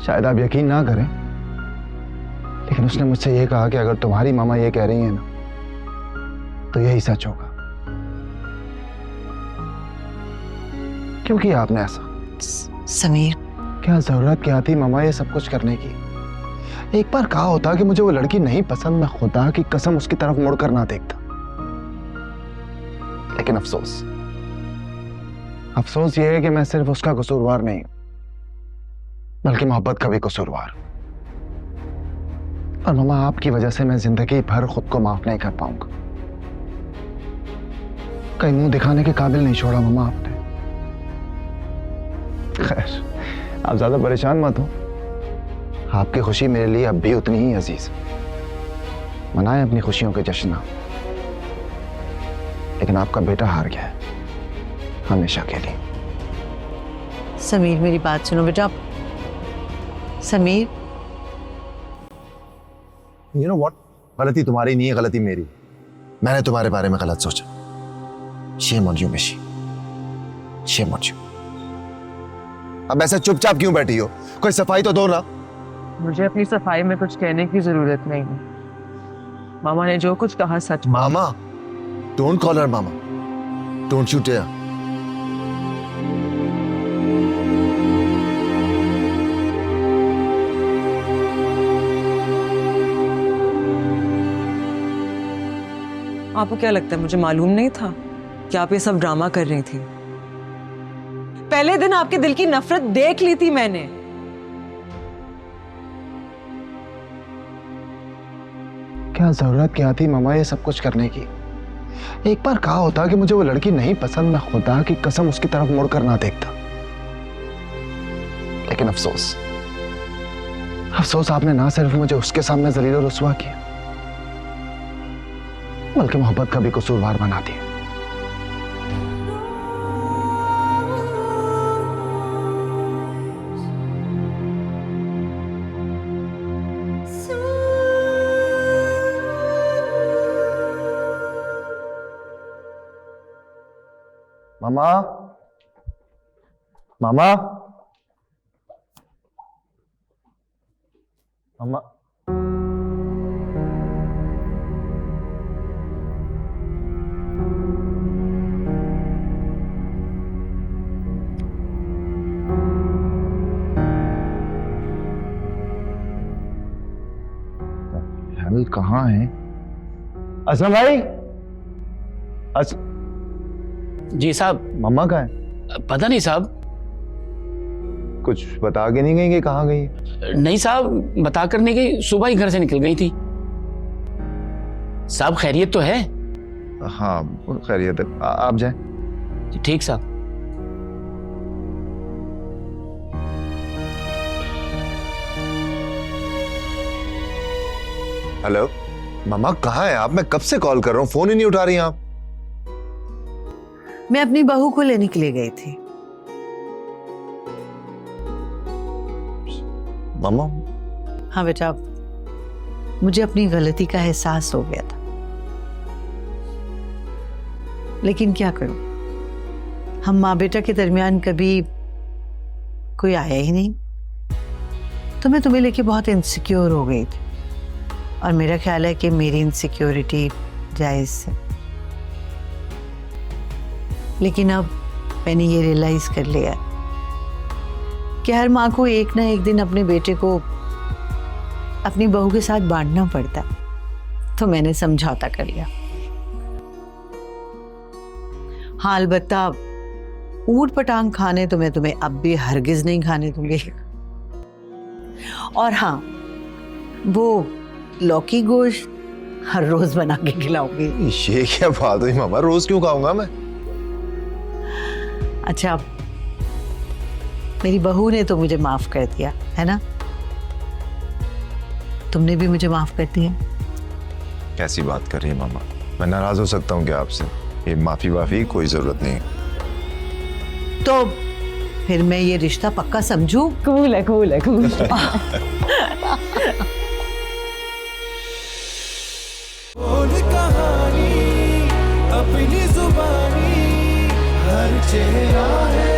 शायद आप यकीन ना करें, लेकिन उसने मुझसे ये कहा कि अगर तुम्हारी मामा ये कह रही है ना तो यही सच होगा। क्यों किया आपने ऐसा? समीर, क्या जरूरत क्या थी मामा ये सब कुछ करने की? एक बार कहा होता कि मुझे वो लड़की नहीं पसंद, मैं खुदा की कसम उसकी तरफ मुड़कर ना देखता। लेकिन अफसोस ये है कि मैं सिर्फ उसका कसूरवार नहीं हूं, बल्कि मोहब्बत का भी कसूरवार। और मामा आपकी वजह से मैं जिंदगी भर खुद को माफ नहीं कर पाऊंगा। कहीं मुंह दिखाने के काबिल नहीं छोड़ा मामा आपने। खैर, आप ज्यादा परेशान मत हो। आपकी खुशी मेरे लिए अब भी उतनी ही अजीज है। मनाएं अपनी खुशियों के जश्न। लेकिन आपका बेटा हार गया है, हमेशा के लिए। समीर मेरी बात सुनो बेटा। Sameer, You know what? गलती तुम्हारी नहीं है, गलती मेरी। मैंने तुम्हारे बारे में गलत सोचा। Shame on you, मिशी। Shame on you। अब ऐसे चुपचाप क्यों बैठी हो? कोई सफाई तो दो ना। मुझे अपनी सफाई में कुछ कहने की जरूरत नहीं है। मामा ने जो कुछ कहा सच। मामा? Don't call her mama। Don't you dare। आपको क्या लगता है मुझे मालूम नहीं था कि आप ये सब ड्रामा कर रही थी? पहले दिन आपके दिल की नफरत देख ली थी मैंने। क्या जरूरत क्या थी मामा ये सब कुछ करने की? एक बार कहा होता कि मुझे वो लड़की नहीं पसंद, मैं खुदा की कसम उसकी तरफ मुड़कर ना देखता। लेकिन अफसोस आपने ना सिर्फ मुझे उसके सामने जलील और रुस्वा किया, बल्कि मोहब्बत का भी कसूरवार बना दिया। मामा, मामा, मामा। हेल कहाँ है? असलम भाई। जी साहब। मम्मा कहाँ है? पता नहीं साहब। कुछ बता के नहीं गई कि कहाँ गई? नहीं साहब, बता कर नहीं गई, सुबह ही घर से निकल गई थी। साहब खैरियत तो है? हाँ खैरियत है, आप जाएं। ठीक साहब। हेलो मामा, कहाँ है आप? मैं कब से कॉल कर रहा हूँ, फोन ही नहीं उठा रही आप। मैं अपनी बहू को लेने के लिए गई थी। मामा? हाँ बेटा, मुझे अपनी गलती का एहसास हो गया था, लेकिन क्या करूं, हम माँ बेटा के दरमियान कभी कोई आया ही नहीं। तो मैं तुम्हें लेके बहुत इनसिक्योर हो गई थी, और मेरा ख्याल है कि मेरी इनसिक्योरिटी जायज है। लेकिन अब मैंने ये रियलाइज कर लिया कि हर माँ को एक ना एक दिन अपने बेटे को अपनी बहू के साथ बांटना पड़ता है। तो मैंने समझौता कर लिया। हाँ अलबत्ता ऊट पटांग खाने तो मैं तुम्हें अब भी हरगिज नहीं खाने दूंगी। और हाँ, वो लौकी गोश्त हर रोज बना के खिलाऊंगी। ये क्या बात हुई मामा, रोज क्यों खाऊंगा मैं? अच्छा, मेरी बहू ने तो मुझे माफ कर दिया है ना, तुमने भी मुझे माफ कर दिया। कैसी बात कर रही है मामा? मैं नाराज हो सकता हूँ क्या आपसे? ये माफी वाफी कोई जरूरत नहीं है। तो फिर मैं ये रिश्ता पक्का समझूं? कबूल है, कबूल है, कबूल है। कहानी अपनी जुबानी, हर चेहरा है